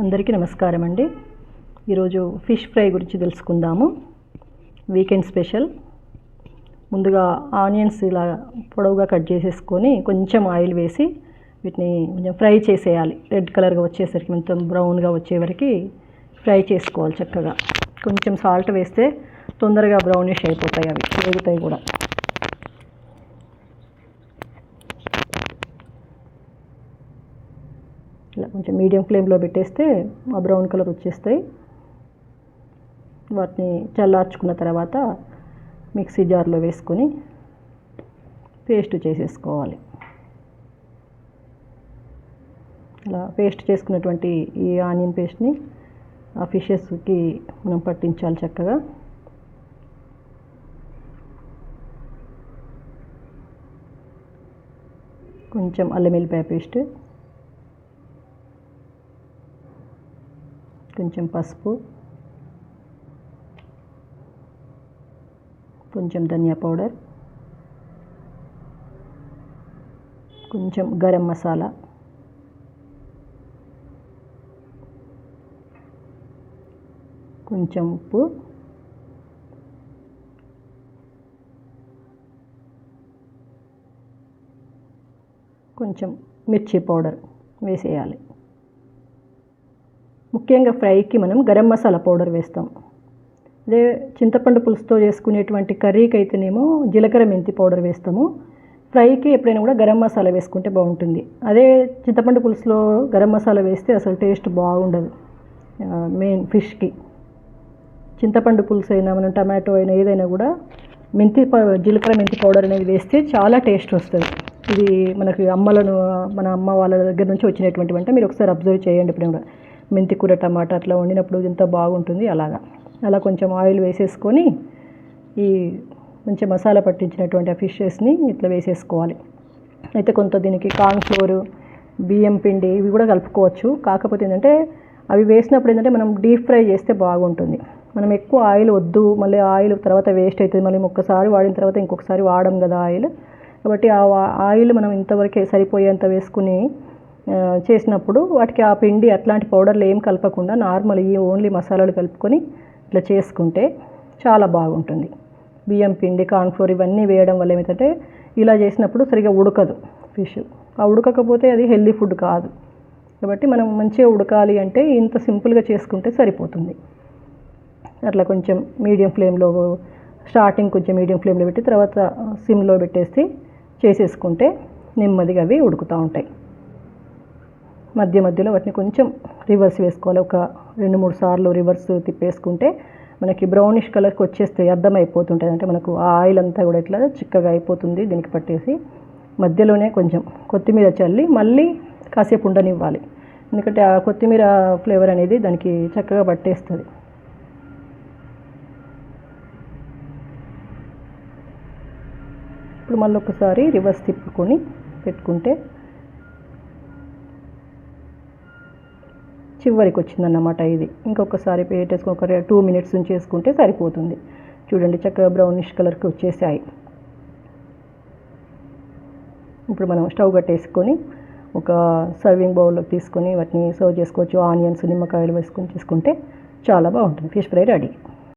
అందరికీ నమస్కారం అండి. ఈరోజు ఫిష్ ఫ్రై గురించి తెలుసుకుందాము. Weekend special. ముందుగా ఆనియన్స్ ఇలా పొడవుగా కట్ చేసేసుకొని కొంచెం ఆయిల్ వేసి వీటిని కొంచెం ఫ్రై చేసేయాలి. రెడ్ కలర్గా వచ్చేసరికి మొత్తం బ్రౌన్గా వచ్చే వరకు ఫ్రై చేసుకోవాలి చక్కగా. కొంచెం సాల్ట్ వేస్తే తొందరగా బ్రౌనిష్ అయిపోతాయి, అవి వేగుతాయి కూడా. ఇలా కొంచెం మీడియం ఫ్లేమ్లో పెట్టేస్తే ఆ బ్రౌన్ కలర్ వచ్చేస్తాయి. వాటిని చల్లార్చుకున్న తర్వాత మిక్సీ జార్లో వేసుకొని పేస్ట్ చేసేసుకోవాలి. అలా పేస్ట్ చేసుకున్నటువంటి ఈ ఆనియన్ పేస్ట్ని ఆ ఫిషెస్కి మనం పట్టించాలి చక్కగా. కొంచెం అల్లం వెల్లిపాయ పేస్ట్, కొంచెం పసుపు, కొంచెం ధనియా పౌడర్, కొంచెం గరం మసాలా, కొంచెం ఉప్పు, కొంచెం మిర్చి పౌడర్ వేసేయాలి. ముఖ్యంగా ఫ్రైకి మనం గరం మసాలా పౌడర్ వేస్తాం. అదే చింతపండు పులుసుతో చేసుకునేటువంటి కర్రీకి అయితేనేమో జీలకర్ర మెంతి పౌడర్ వేస్తాము. ఫ్రైకి ఎప్పుడైనా కూడా గరం మసాలా వేసుకుంటే బాగుంటుంది. అదే చింతపండు పులుసులో గరం మసాలా వేస్తే అసలు టేస్ట్ బాగుండదు. మెయిన్ ఫిష్కి చింతపండు పులుసు అయినా మనం టమాటో అయినా ఏదైనా కూడా జీలకర్ర మెంతి పౌడర్ అనేది వేస్తే చాలా టేస్ట్ వస్తుంది. ఇది మనకి మన అమ్మ వాళ్ళ దగ్గర నుంచి వచ్చినటువంటి వంట. మీరు ఒకసారి అబ్జర్వ్ చేయండి. ఇప్పుడు కూడా మెంతి కూర టమాటా అట్లా వండినప్పుడు ఎంత బాగుంటుంది. అలా కొంచెం ఆయిల్ వేసేసుకొని ఈ కొంచెం మసాలా పట్టించినటువంటి ఆ ఫిషెస్ని ఇట్లా వేసేసుకోవాలి. అయితే కొంత దీనికి కార్న్ ఫ్లోర్, బియ్యం పిండి ఇవి కూడా కలుపుకోవచ్చు. కాకపోతే ఏంటంటే అవి వేసినప్పుడు ఏంటంటే మనం డీప్ ఫ్రై చేస్తే బాగుంటుంది. మనం ఎక్కువ ఆయిల్ వద్దు, మళ్ళీ ఆయిల్ తర్వాత వేస్ట్ అవుతుంది. మళ్ళీ ఒక్కసారి వాడిన తర్వాత ఇంకొకసారి వాడం కదా ఆయిల్. కాబట్టి ఆ ఆయిల్ మనం ఇంతవరకే సరిపోయేంత వేసుకుని చేసినప్పుడు వాటికి ఆ పిండి అట్లాంటి పౌడర్లు ఏం కలపకుండా నార్మల్ ఈ ఓన్లీ మసాలాలు కలుపుకొని ఇట్లా చేసుకుంటే చాలా బాగుంటుంది. బియ్యం పిండి, కార్న్ఫ్లోర్ ఇవన్నీ వేయడం వల్ల ఏమిటంటే ఇలా చేసినప్పుడు సరిగా ఉడకదు ఫిష్. ఆ ఉడకకపోతే అది హెల్దీ ఫుడ్ కాదు. కాబట్టి మనం మంచిగా ఉడకాలి అంటే ఇంత సింపుల్గా చేసుకుంటే సరిపోతుంది. అట్లా కొంచెం మీడియం ఫ్లేమ్లో స్టార్టింగ్ కొంచెం మీడియం ఫ్లేమ్లో పెట్టి తర్వాత సిమ్లో పెట్టేసి చేసేసుకుంటే నెమ్మదిగా అవి ఉడుకుతూ ఉంటాయి. మధ్యలో వాటిని కొంచెం రివర్స్ వేసుకోవాలి. ఒక 2-3 సార్లు రివర్స్ తిప్పేసుకుంటే మనకి బ్రౌనిష్ కలర్కి వచ్చేస్తాయి, అర్థమైపోతుంటుంది. అంటే మనకు ఆ ఆయిల్ అంతా కూడా ఇట్లా చిక్కగా అయిపోతుంది. దీనికి పట్టేసి మధ్యలోనే కొంచెం కొత్తిమీర చల్లి మళ్ళీ కాసేపు ఉండనివ్వాలి. ఎందుకంటే ఆ కొత్తిమీర ఫ్లేవర్ అనేది దానికి చక్కగా పట్టేస్తుంది. ఇప్పుడు మళ్ళీ ఒకసారి రివర్స్ తిప్పుకొని పెట్టుకుంటే చివరికి వచ్చిందన్నమాట. ఇది ఇంకొకసారి పెట్టేసుకొని ఒక 2 మినిట్స్ ఉంచేసుకుంటే సరిపోతుంది. చూడండి చక్కగా బ్రౌనిష్ కలర్కి వచ్చేసాయి. ఇప్పుడు మనం స్టవ్ కట్టేసుకొని ఒక సర్వింగ్ బౌల్లోకి తీసుకొని వాటిని సర్వ్ చేసుకోవచ్చు. ఆనియన్స్, నిమ్మకాయలు వేసుకొని చేసుకుంటే చాలా బాగుంటుంది. Fish fry ready.